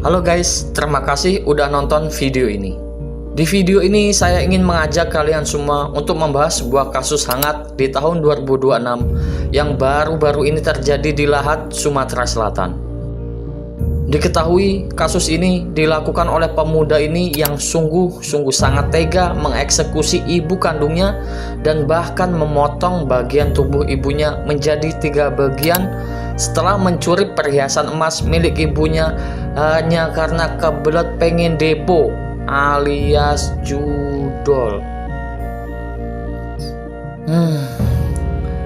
Halo guys, terima kasih udah nonton video ini. Di video ini saya ingin mengajak kalian semua untuk membahas sebuah kasus hangat di tahun 2026 yang baru-baru ini terjadi di Lahat, Sumatera Selatan. Diketahui kasus ini dilakukan oleh pemuda ini yang sungguh-sungguh sangat tega mengeksekusi ibu kandungnya dan bahkan memotong bagian tubuh ibunya menjadi 3 bagian setelah mencuri perhiasan emas milik ibunya hanya karena kebelet pengen depo alias judol.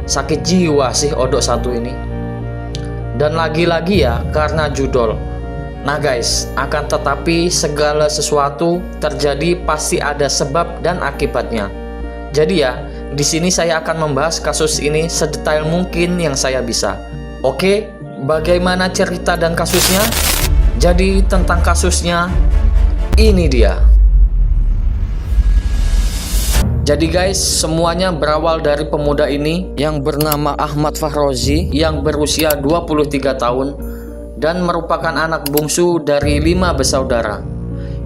Sakit jiwa sih odok satu ini. Dan lagi-lagi ya karena judol. Nah guys, akan tetapi segala sesuatu terjadi pasti ada sebab dan akibatnya. Jadi ya, di sini saya akan membahas kasus ini sedetail mungkin yang saya bisa. Oke, bagaimana cerita dan kasusnya? Jadi tentang kasusnya, ini dia. Jadi guys, semuanya berawal dari pemuda ini yang bernama Ahmad Fahrozi yang berusia 23 tahun dan merupakan anak bungsu dari 5 bersaudara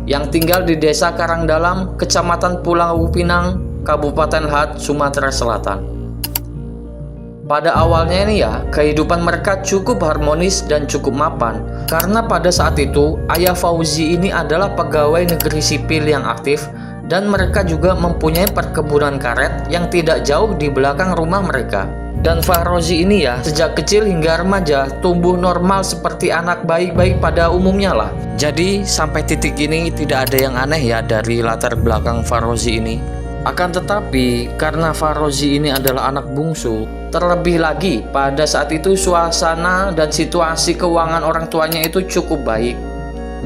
yang tinggal di Desa Karangdalam, Kecamatan Pulau Pinang, Kabupaten Lahat, Sumatera Selatan. Pada awalnya ini ya, kehidupan mereka cukup harmonis dan cukup mapan karena pada saat itu ayah Fauzi ini adalah pegawai negeri sipil yang aktif dan mereka juga mempunyai perkebunan karet yang tidak jauh di belakang rumah mereka. Dan Fahrozi ini ya, sejak kecil hingga remaja tumbuh normal seperti anak baik-baik pada umumnya lah. Jadi sampai titik ini tidak ada yang aneh ya dari latar belakang Fahrozi ini. Akan tetapi karena Fahrozi ini adalah anak bungsu, terlebih lagi pada saat itu suasana dan situasi keuangan orang tuanya itu cukup baik.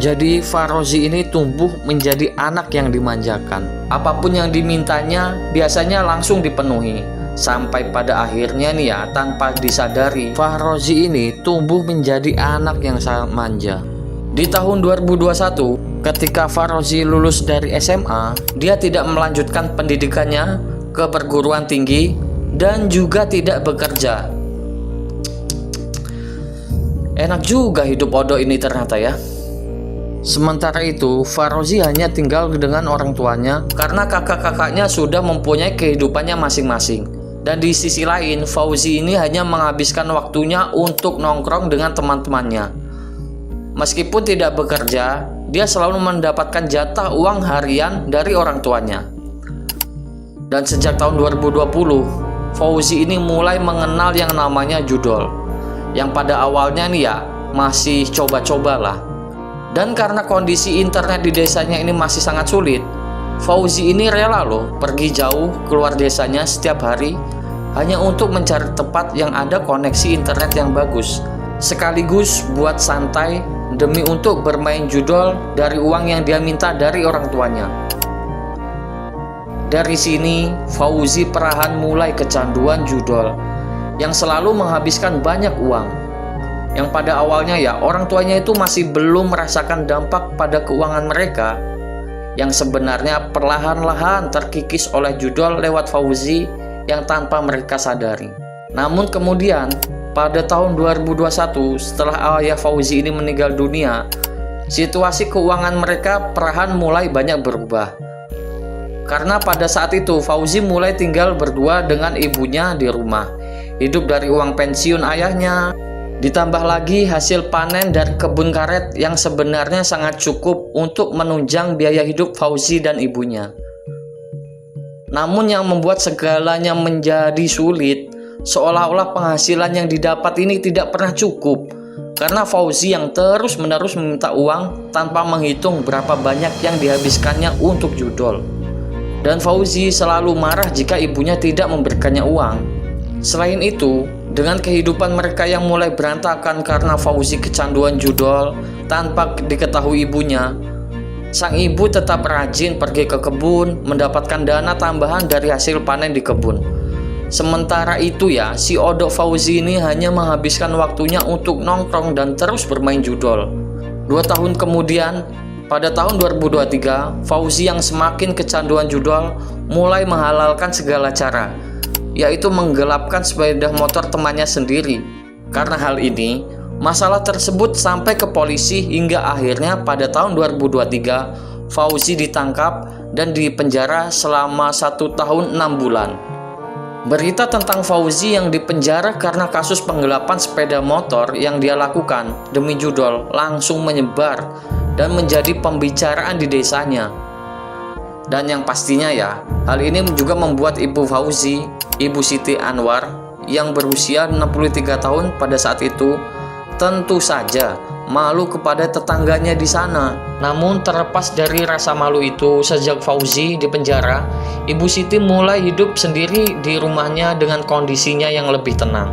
Jadi Fahrozi ini tumbuh menjadi anak yang dimanjakan. Apapun yang dimintanya biasanya langsung dipenuhi. Sampai pada akhirnya nih ya, tanpa disadari Fahrozi ini tumbuh menjadi anak yang sangat manja. Di tahun 2021, ketika Fahrozi lulus dari SMA, dia tidak melanjutkan pendidikannya ke perguruan tinggi dan juga tidak bekerja. Enak juga hidup Odo ini ternyata ya. Sementara itu, Fahrozi hanya tinggal dengan orang tuanya karena kakak-kakaknya sudah mempunyai kehidupannya masing-masing. Dan di sisi lain, Fauzi ini hanya menghabiskan waktunya untuk nongkrong dengan teman-temannya. Meskipun tidak bekerja, dia selalu mendapatkan jatah uang harian dari orang tuanya. Dan sejak tahun 2020, Fauzi ini mulai mengenal yang namanya judol. Yang pada awalnya nih ya, masih coba-cobalah. Dan karena kondisi internet di desanya ini masih sangat sulit, Fauzi ini rela loh pergi jauh keluar desanya setiap hari hanya untuk mencari tempat yang ada koneksi internet yang bagus, sekaligus buat santai demi untuk bermain judol dari uang yang dia minta dari orang tuanya. Dari sini Fauzi perlahan mulai kecanduan judol yang selalu menghabiskan banyak uang. Yang pada awalnya ya orang tuanya itu masih belum merasakan dampak pada keuangan mereka, yang sebenarnya perlahan-lahan terkikis oleh judol lewat Fauzi yang tanpa mereka sadari. Namun kemudian pada tahun 2021 setelah ayah Fauzi ini meninggal dunia, situasi keuangan mereka perlahan mulai banyak berubah. Karena pada saat itu Fauzi mulai tinggal berdua dengan ibunya di rumah, hidup dari uang pensiun ayahnya, ditambah lagi hasil panen dari kebun karet yang sebenarnya sangat cukup untuk menunjang biaya hidup Fauzi dan ibunya. Namun yang membuat segalanya menjadi sulit, seolah-olah penghasilan yang didapat ini tidak pernah cukup, karena Fauzi yang terus-menerus meminta uang tanpa menghitung berapa banyak yang dihabiskannya untuk judol. Dan Fauzi selalu marah jika ibunya tidak memberikannya uang. Selain itu, dengan kehidupan mereka yang mulai berantakan karena Fauzi kecanduan judol tanpa diketahui ibunya, sang ibu tetap rajin pergi ke kebun mendapatkan dana tambahan dari hasil panen di kebun. Sementara itu ya, si Odo Fauzi ini hanya menghabiskan waktunya untuk nongkrong dan terus bermain judol. 2 tahun kemudian, pada tahun 2023, Fauzi yang semakin kecanduan judol mulai menghalalkan segala cara, yaitu menggelapkan sepeda motor temannya sendiri. Karena hal ini, Masalah tersebut sampai ke polisi hingga akhirnya pada tahun 2023 Fauzi ditangkap dan dipenjara selama 1 tahun 6 bulan. Berita tentang Fauzi yang dipenjara karena kasus penggelapan sepeda motor yang dia lakukan demi judol langsung menyebar dan menjadi pembicaraan di desanya. Dan yang pastinya ya, hal ini juga membuat Ibu Fauzi, Ibu Siti Anwar yang berusia 63 tahun pada saat itu, tentu saja malu kepada tetangganya di sana. Namun terlepas dari rasa malu itu, sejak Fauzi dipenjara, Ibu Siti mulai hidup sendiri di rumahnya dengan kondisinya yang lebih tenang.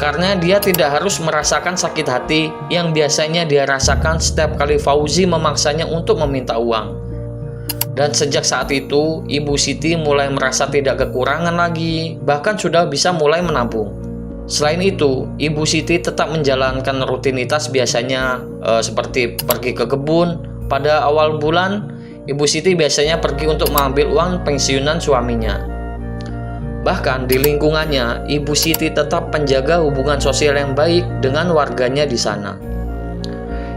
Karena dia tidak harus merasakan sakit hati yang biasanya dia rasakan setiap kali Fauzi memaksanya untuk meminta uang. Dan sejak saat itu, Ibu Siti mulai merasa tidak kekurangan lagi, bahkan sudah bisa mulai menabung. Selain itu, Ibu Siti tetap menjalankan rutinitas biasanya seperti pergi ke kebun. Pada awal bulan, Ibu Siti biasanya pergi untuk mengambil uang pensiunan suaminya. Bahkan di lingkungannya, Ibu Siti tetap menjaga hubungan sosial yang baik dengan warganya di sana.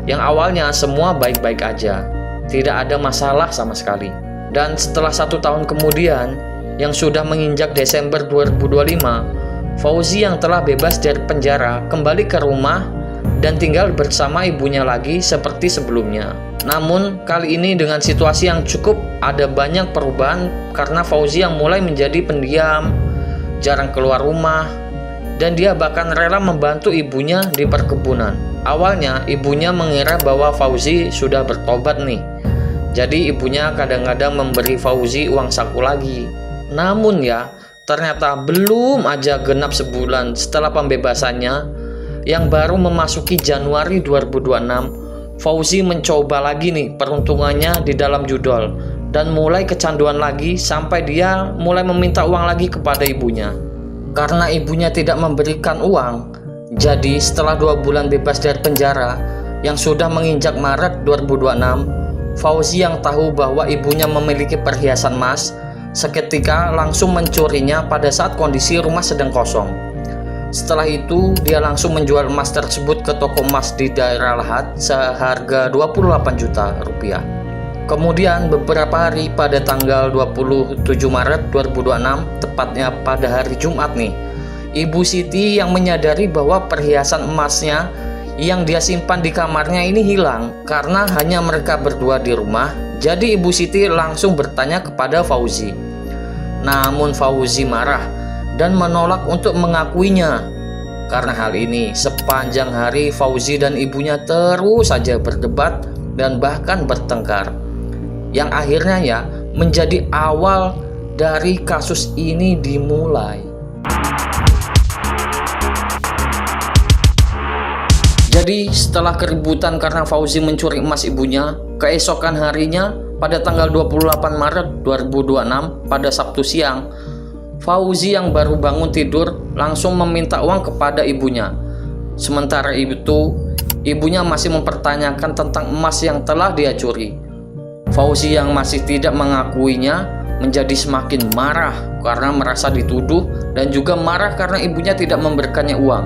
Yang awalnya semua baik-baik aja, tidak ada masalah sama sekali. Dan setelah 1 tahun kemudian, yang sudah menginjak Desember 2025, Fauzi yang telah bebas dari penjara kembali ke rumah dan tinggal bersama ibunya lagi seperti sebelumnya. Namun kali ini dengan situasi yang cukup ada banyak perubahan karena Fauzi yang mulai menjadi pendiam, jarang keluar rumah, dan dia bahkan rela membantu ibunya di perkebunan. Awalnya ibunya mengira bahwa Fauzi sudah bertobat nih. Jadi ibunya kadang-kadang memberi Fauzi uang saku lagi. Namun ya, ternyata belum aja genap sebulan setelah pembebasannya, yang baru memasuki Januari 2026, Fauzi mencoba lagi nih peruntungannya di dalam judol dan mulai kecanduan lagi sampai dia mulai meminta uang lagi kepada ibunya. Karena ibunya tidak memberikan uang, jadi setelah 2 bulan bebas dari penjara yang sudah menginjak Maret 2026, Fauzi yang tahu bahwa ibunya memiliki perhiasan emas seketika langsung mencurinya pada saat kondisi rumah sedang kosong. Setelah itu dia langsung menjual emas tersebut ke toko emas di daerah Lahat seharga 28 juta rupiah. Kemudian beberapa hari pada tanggal 27 Maret 2026, tepatnya pada hari Jumat nih, Ibu Siti yang menyadari bahwa perhiasan emasnya yang dia simpan di kamarnya ini hilang karena hanya mereka berdua di rumah. Jadi Ibu Siti langsung bertanya kepada Fauzi. Namun Fauzi marah dan menolak untuk mengakuinya. Karena hal ini, sepanjang hari Fauzi dan ibunya terus saja berdebat dan bahkan bertengkar. Yang akhirnya ya menjadi awal dari kasus ini dimulai. Jadi setelah keributan karena Fauzi mencuri emas ibunya, keesokan harinya pada tanggal 28 Maret 2026 pada Sabtu siang, Fauzi yang baru bangun tidur langsung meminta uang kepada ibunya. Sementara itu, ibunya masih mempertanyakan tentang emas yang telah dia curi. Fauzi yang masih tidak mengakuinya menjadi semakin marah karena merasa dituduh dan juga marah karena ibunya tidak memberikannya uang.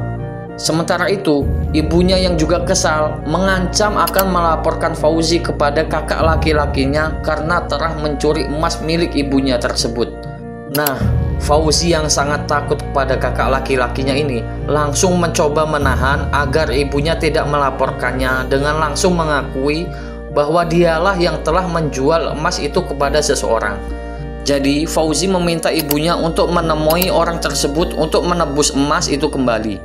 Sementara itu, ibunya yang juga kesal mengancam akan melaporkan Fauzi kepada kakak laki-lakinya karena telah mencuri emas milik ibunya tersebut. Nah, Fauzi yang sangat takut kepada kakak laki-lakinya ini langsung mencoba menahan agar ibunya tidak melaporkannya dengan langsung mengakui bahwa dialah yang telah menjual emas itu kepada seseorang. Jadi Fauzi meminta ibunya untuk menemui orang tersebut untuk menebus emas itu kembali.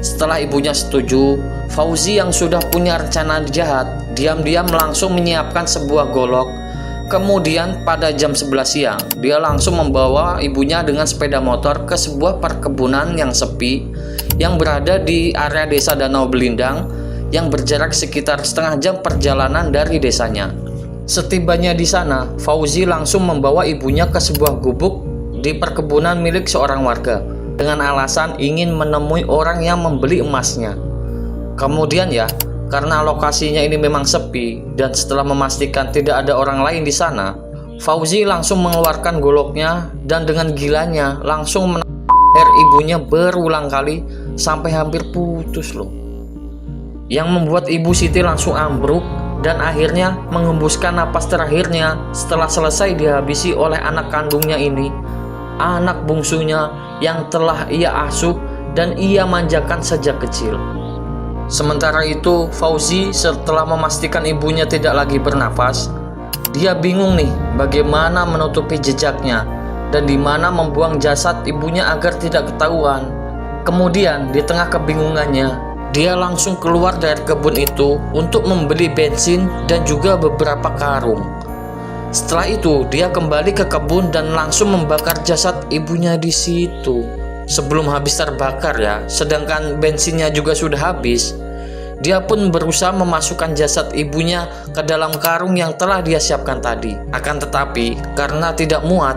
Setelah ibunya setuju, Fauzi yang sudah punya rencana jahat diam-diam langsung menyiapkan sebuah golok. Kemudian pada jam 11 siang, dia langsung membawa ibunya dengan sepeda motor ke sebuah perkebunan yang sepi yang berada di area desa Danau Belindang yang berjarak sekitar setengah jam perjalanan dari desanya. Setibanya di sana, Fauzi langsung membawa ibunya ke sebuah gubuk di perkebunan milik seorang warga dengan alasan ingin menemui orang yang membeli emasnya. Kemudian ya, karena lokasinya ini memang sepi dan setelah memastikan tidak ada orang lain di sana, Fauzi langsung mengeluarkan goloknya dan dengan gilanya langsung menabrak leher ibunya berulang kali sampai hampir putus loh. yang membuat Ibu Siti langsung ambruk dan akhirnya mengembuskan napas terakhirnya setelah selesai dihabisi oleh anak kandungnya ini, anak bungsunya yang telah ia asuh dan ia manjakan sejak kecil. Sementara itu, Fauzi setelah memastikan ibunya tidak lagi bernafas, dia bingung nih bagaimana menutupi jejaknya dan di mana membuang jasad ibunya agar tidak ketahuan. Kemudian di tengah kebingungannya, dia langsung keluar dari kebun itu untuk membeli bensin dan juga beberapa karung. Setelah itu, dia kembali ke kebun dan langsung membakar jasad ibunya di situ. Sebelum habis terbakar ya, sedangkan bensinnya juga sudah habis. Dia pun berusaha memasukkan jasad ibunya ke dalam karung yang telah dia siapkan tadi. Akan tetapi, karena tidak muat,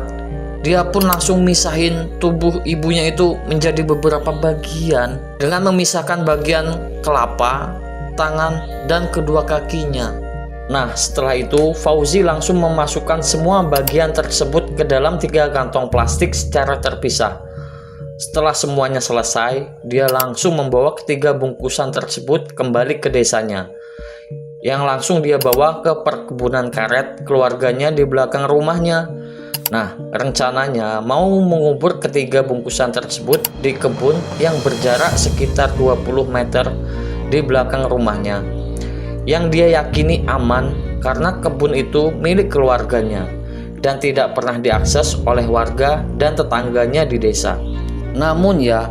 dia pun langsung misahin tubuh ibunya itu menjadi beberapa bagian dengan memisahkan bagian kelapa, tangan, dan kedua kakinya. Nah, setelah itu Fauzi langsung memasukkan semua bagian tersebut ke dalam 3 kantong plastik secara terpisah. Setelah semuanya selesai, dia langsung membawa ketiga bungkusan tersebut kembali ke desanya, yang langsung dia bawa ke perkebunan karet keluarganya di belakang rumahnya. Nah, rencananya mau mengubur ketiga bungkusan tersebut di kebun yang berjarak sekitar 20 meter di belakang rumahnya, yang dia yakini aman karena kebun itu milik keluarganya dan tidak pernah diakses oleh warga dan tetangganya di desa. Namun ya,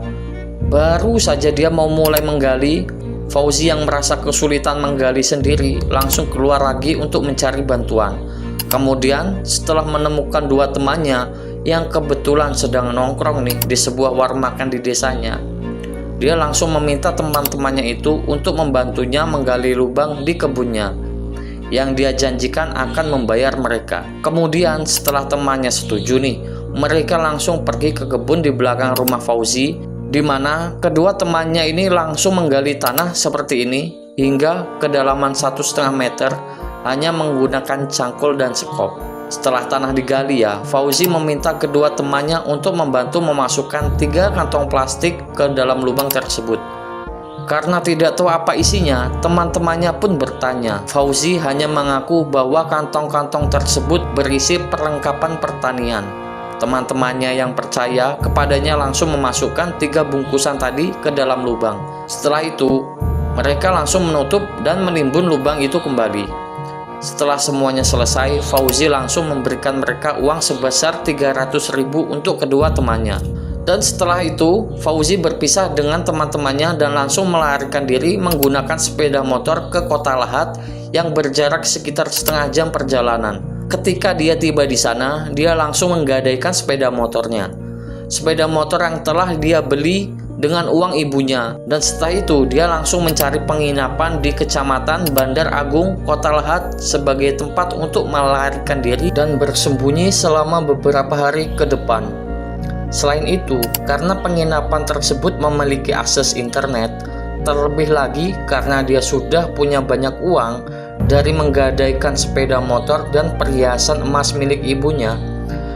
baru saja dia mau mulai menggali, Fauzi yang merasa kesulitan menggali sendiri langsung keluar lagi untuk mencari bantuan. Kemudian setelah menemukan 2 temannya yang kebetulan sedang nongkrong nih di sebuah warung makan di desanya, dia langsung meminta teman-temannya itu untuk membantunya menggali lubang di kebunnya yang dia janjikan akan membayar mereka. Kemudian setelah temannya setuju nih, mereka langsung pergi ke kebun di belakang rumah Fauzi, di mana kedua temannya ini langsung menggali tanah seperti ini hingga kedalaman 1,5 meter hanya menggunakan cangkul dan sekop. Setelah tanah digali ya, Fauzi meminta kedua temannya untuk membantu memasukkan 3 kantong plastik ke dalam lubang tersebut. Karena tidak tahu apa isinya, teman-temannya pun bertanya. Fauzi hanya mengaku bahwa kantong-kantong tersebut berisi perlengkapan pertanian. Teman-temannya yang percaya kepadanya langsung memasukkan 3 bungkusan tadi ke dalam lubang. Setelah itu, mereka langsung menutup dan menimbun lubang itu kembali. Setelah semuanya selesai, Fauzi langsung memberikan mereka uang sebesar 300.000 untuk kedua temannya. Dan setelah itu, Fauzi berpisah dengan teman-temannya dan langsung melarikan diri menggunakan sepeda motor ke kota Lahat yang berjarak sekitar setengah jam perjalanan. Ketika dia tiba di sana, dia langsung menggadaikan sepeda motornya. Sepeda motor yang telah dia beli dengan uang ibunya. Dan setelah itu, dia langsung mencari penginapan di Kecamatan Bandar Agung, Kota Lahat sebagai tempat untuk melarikan diri dan bersembunyi selama beberapa hari ke depan. Selain itu, karena penginapan tersebut memiliki akses internet, terlebih lagi karena dia sudah punya banyak uang dari menggadaikan sepeda motor dan perhiasan emas milik ibunya,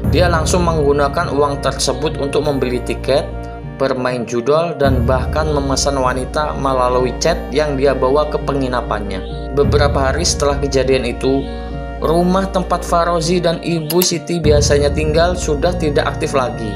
dia langsung menggunakan uang tersebut untuk membeli tiket, bermain judol, dan bahkan memesan wanita melalui chat yang dia bawa ke penginapannya. Beberapa hari setelah kejadian itu, rumah tempat Fauzi dan Ibu Siti biasanya tinggal sudah tidak aktif lagi.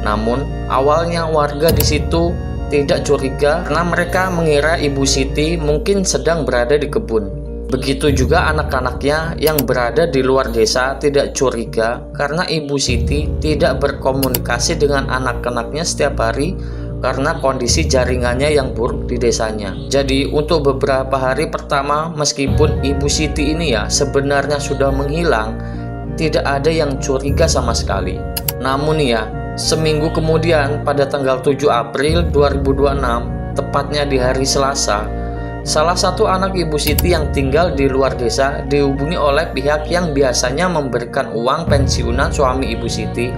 Namun, awalnya warga di situ tidak curiga karena mereka mengira Ibu Siti mungkin sedang berada di kebun. Begitu juga anak-anaknya yang berada di luar desa tidak curiga karena Ibu Siti tidak berkomunikasi dengan anak-anaknya setiap hari karena kondisi jaringannya yang buruk di desanya. Jadi untuk beberapa hari pertama, meskipun Ibu Siti ini ya sebenarnya sudah menghilang, tidak ada yang curiga sama sekali. Namun ya, seminggu kemudian pada tanggal 7 April 2026, tepatnya di hari Selasa, salah satu anak Ibu Siti yang tinggal di luar desa dihubungi oleh pihak yang biasanya memberikan uang pensiunan suami Ibu Siti.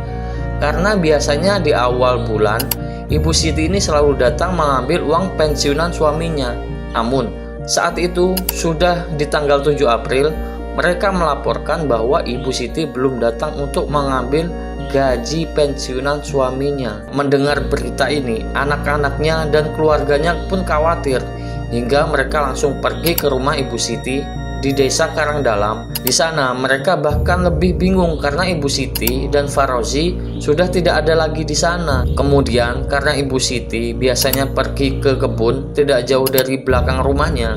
Karena biasanya di awal bulan, Ibu Siti ini selalu datang mengambil uang pensiunan suaminya. Namun, saat itu sudah di tanggal 7 April, mereka melaporkan bahwa Ibu Siti belum datang untuk mengambil gaji pensiunan suaminya. Mendengar berita ini, anak-anaknya dan keluarganya pun khawatir. hingga mereka langsung pergi ke rumah Ibu Siti di desa Karangdalam. Di sana mereka bahkan lebih bingung karena Ibu Siti dan Farozi sudah tidak ada lagi di sana. Kemudian karena Ibu Siti biasanya pergi ke kebun tidak jauh dari belakang rumahnya,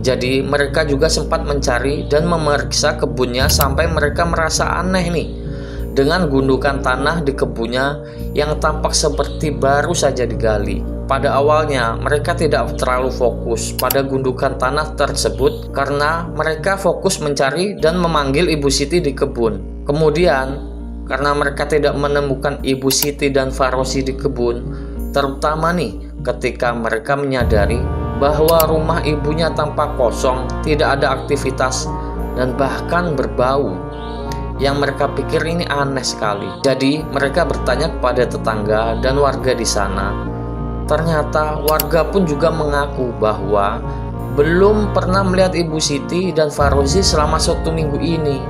jadi mereka juga sempat mencari dan memeriksa kebunnya sampai mereka merasa aneh nih dengan gundukan tanah di kebunnya yang tampak seperti baru saja digali. Pada awalnya mereka tidak terlalu fokus pada gundukan tanah tersebut karena mereka fokus mencari dan memanggil Ibu Siti di kebun. Kemudian karena mereka tidak menemukan Ibu Siti dan Farozi di kebun, terutama nih ketika mereka menyadari bahwa rumah ibunya tampak kosong, tidak ada aktivitas dan bahkan berbau. Yang mereka pikir ini aneh sekali. Jadi mereka bertanya kepada tetangga dan warga di sana. Ternyata warga pun juga mengaku bahwa belum pernah melihat Ibu Siti dan Farozi selama 1 minggu ini.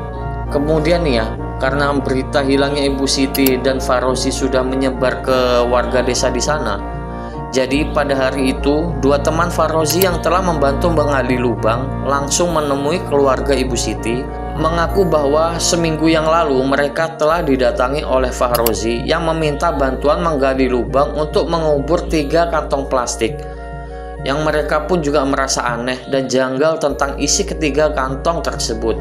Kemudian ya, karena berita hilangnya Ibu Siti dan Farozi sudah menyebar ke warga desa di sana, jadi pada hari itu 2 teman Farozi yang telah membantu menggali lubang langsung menemui keluarga Ibu Siti, mengaku bahwa seminggu yang lalu mereka telah didatangi oleh Farozi yang meminta bantuan menggali lubang untuk mengubur 3 kantong plastik. Yang mereka pun juga merasa aneh dan janggal tentang isi ketiga kantong tersebut.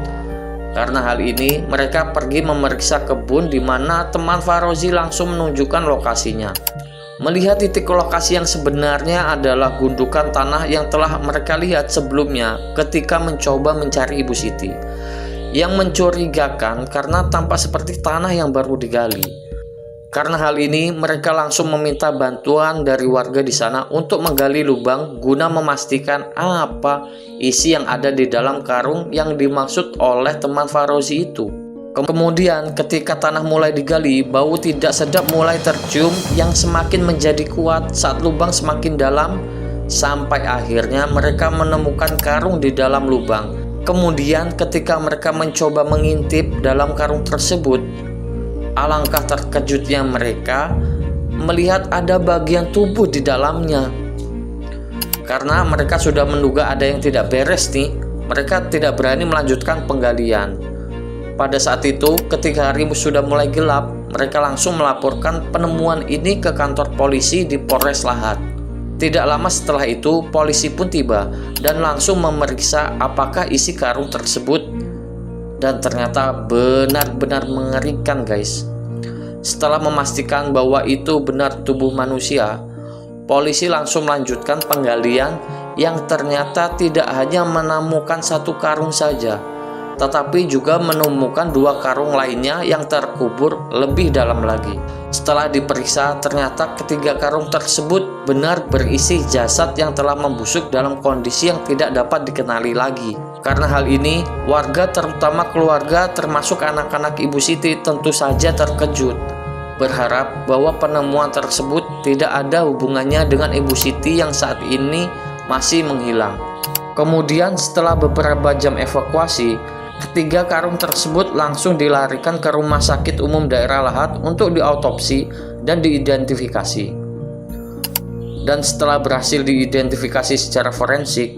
Karena hal ini mereka pergi memeriksa kebun di mana teman Farozi langsung menunjukkan lokasinya. Melihat titik lokasi yang sebenarnya adalah gundukan tanah yang telah mereka lihat sebelumnya ketika mencoba mencari Ibu Siti. Yang mencurigakan karena tampak seperti tanah yang baru digali. Karena hal ini mereka langsung meminta bantuan dari warga di sana untuk menggali lubang guna memastikan apa isi yang ada di dalam karung yang dimaksud oleh teman Farozi itu. Kemudian ketika tanah mulai digali, bau tidak sedap mulai tercium yang semakin menjadi kuat saat lubang semakin dalam, sampai akhirnya mereka menemukan karung di dalam lubang. Kemudian ketika mereka mencoba mengintip dalam karung tersebut, alangkah terkejutnya mereka melihat ada bagian tubuh di dalamnya. Karena mereka sudah menduga ada yang tidak beres nih, mereka tidak berani melanjutkan penggalian. Pada saat itu, ketika hari sudah mulai gelap, mereka langsung melaporkan penemuan ini ke kantor polisi di Polres Lahat. Tidak lama setelah itu, polisi pun tiba dan langsung memeriksa apakah isi karung tersebut. Dan ternyata benar-benar mengerikan guys. Setelah memastikan bahwa itu benar tubuh manusia, polisi langsung melanjutkan penggalian yang ternyata tidak hanya menemukan 1 karung saja, tetapi juga menemukan 2 karung lainnya yang terkubur lebih dalam lagi. Setelah diperiksa, ternyata ketiga karung tersebut benar berisi jasad yang telah membusuk dalam kondisi yang tidak dapat dikenali lagi. Karena hal ini, warga terutama keluarga termasuk anak-anak Ibu Siti tentu saja terkejut, berharap bahwa penemuan tersebut tidak ada hubungannya dengan Ibu Siti yang saat ini masih menghilang. Kemudian setelah beberapa jam evakuasi, ketiga karung tersebut langsung dilarikan ke Rumah Sakit Umum Daerah Lahat untuk diautopsi dan diidentifikasi. Dan setelah berhasil diidentifikasi secara forensik,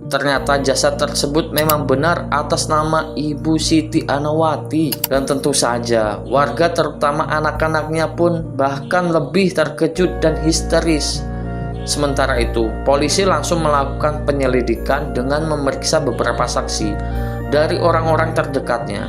ternyata jasad tersebut memang benar atas nama Ibu Siti Anawati. Dan tentu saja warga terutama anak-anaknya pun bahkan lebih terkejut dan histeris. Sementara itu, polisi langsung melakukan penyelidikan dengan memeriksa beberapa saksi dari orang-orang terdekatnya,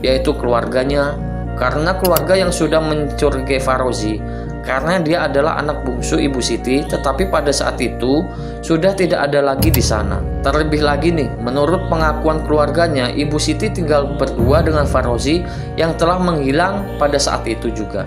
yaitu keluarganya, karena keluarga yang sudah mencurigai Farozi karena dia adalah anak bungsu Ibu Siti, tetapi pada saat itu sudah tidak ada lagi di sana. Terlebih lagi nih, menurut pengakuan keluarganya, Ibu Siti tinggal berdua dengan Farozi yang telah menghilang pada saat itu juga.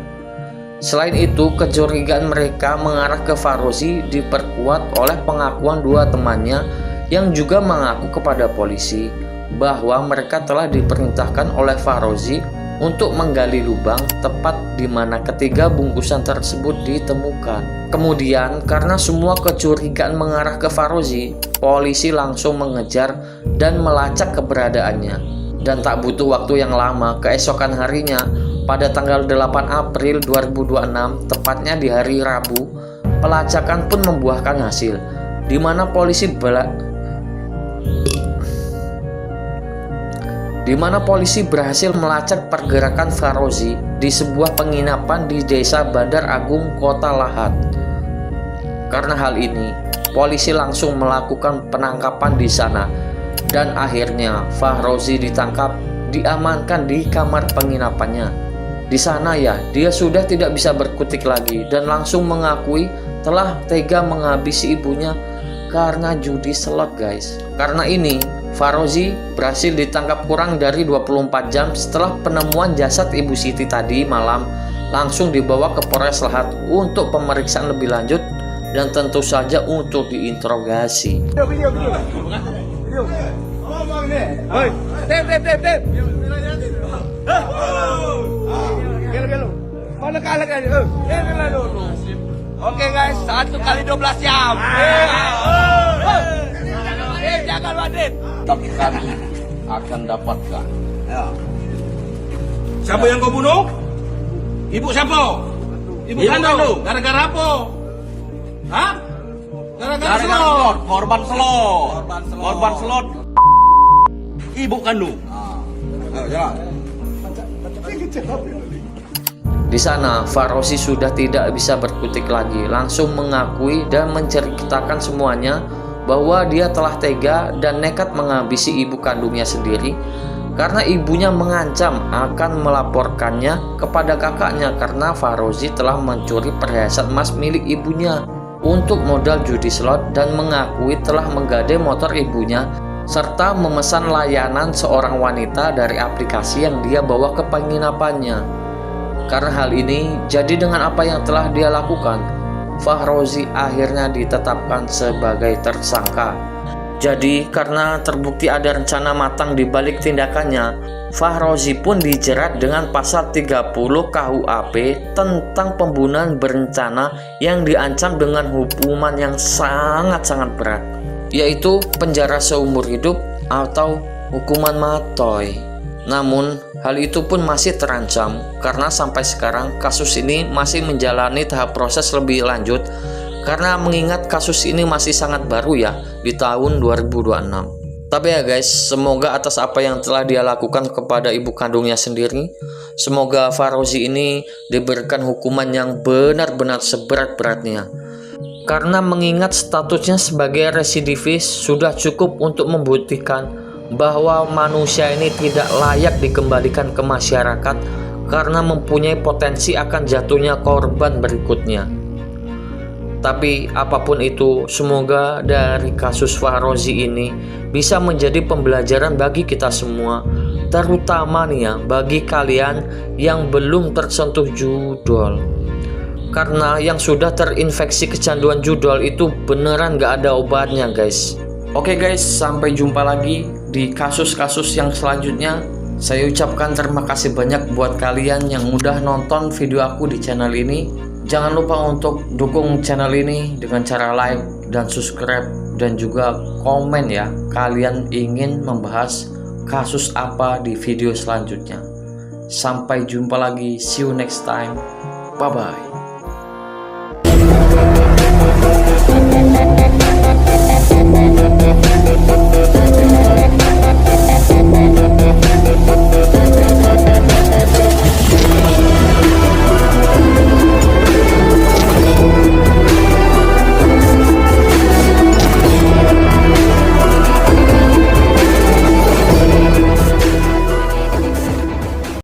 Selain itu, kecurigaan mereka mengarah ke Farozi diperkuat oleh pengakuan 2 temannya yang juga mengaku kepada polisi bahwa mereka telah diperintahkan oleh Farozi untuk menggali lubang tepat di mana ketiga bungkusan tersebut ditemukan. Kemudian karena semua kecurigaan mengarah ke Farozi, polisi langsung mengejar dan melacak keberadaannya. Dan tak butuh waktu yang lama, keesokan harinya pada tanggal 8 April 2026, tepatnya di hari Rabu, pelacakan pun membuahkan hasil. di mana polisi berhasil melacak pergerakan Farozi di sebuah penginapan di Desa Bandar Agung, Kota Lahat. Karena hal ini, polisi langsung melakukan penangkapan di sana dan akhirnya Farozi ditangkap, diamankan di kamar penginapannya. Di sana ya, dia sudah tidak bisa berkutik lagi dan langsung mengakui telah tega menghabisi ibunya karena judi slot, guys. Karena ini, Farozi berhasil ditangkap kurang dari 24 jam setelah penemuan jasad Ibu Siti tadi malam, langsung dibawa ke Polres Lahat untuk pemeriksaan lebih lanjut dan tentu saja untuk diinterogasi. Oke guys, 1 kali 12 jam. Jangan Wadid. Tapi kami akan dapatkan. Ya. Siapa yang kau bunuh? Ibu siapa? Ibu kandung. Gara-gara apa? Hah? Gara-gara slot. Korban slot. Ibu kandung. Ayo jalan. Di sana, Farozi sudah tidak bisa berkutik lagi, langsung mengakui dan menceritakan semuanya bahwa dia telah tega dan nekat menghabisi ibu kandungnya sendiri karena ibunya mengancam akan melaporkannya kepada kakaknya karena Farozi telah mencuri perhiasan emas milik ibunya untuk modal judi slot dan mengakui telah menggadai motor ibunya serta memesan layanan seorang wanita dari aplikasi yang dia bawa ke penginapannya. Karena hal ini, jadi dengan apa yang telah dia lakukan, Farozi akhirnya ditetapkan sebagai tersangka. Jadi karena terbukti ada rencana matang di balik tindakannya, Farozi pun dijerat dengan pasal 30 KUHP tentang pembunuhan berencana yang diancam dengan hukuman yang sangat-sangat berat, yaitu penjara seumur hidup atau hukuman matoy. Namun hal itu pun masih terancam karena sampai sekarang kasus ini masih menjalani tahap proses lebih lanjut karena mengingat kasus ini masih sangat baru ya di tahun 2026. Tapi ya guys, semoga atas apa yang telah dia lakukan kepada ibu kandungnya sendiri, semoga Farozi ini diberikan hukuman yang benar-benar seberat-beratnya. Karena mengingat statusnya sebagai residivis sudah cukup untuk membuktikan bahwa manusia ini tidak layak dikembalikan ke masyarakat karena mempunyai potensi akan jatuhnya korban berikutnya. Tapi apapun itu, semoga dari kasus Farozi ini bisa menjadi pembelajaran bagi kita semua, terutama nih ya bagi kalian yang belum tersentuh judol. Karena yang sudah terinfeksi kecanduan judol itu beneran gak ada obatnya, guys. Oke guys, sampai jumpa lagi di kasus-kasus yang selanjutnya. Saya ucapkan terima kasih banyak buat kalian yang udah nonton video aku di channel ini. Jangan lupa untuk dukung channel ini dengan cara like dan subscribe dan juga komen ya, kalian ingin membahas kasus apa di video selanjutnya. Sampai jumpa lagi, see you next time, bye bye.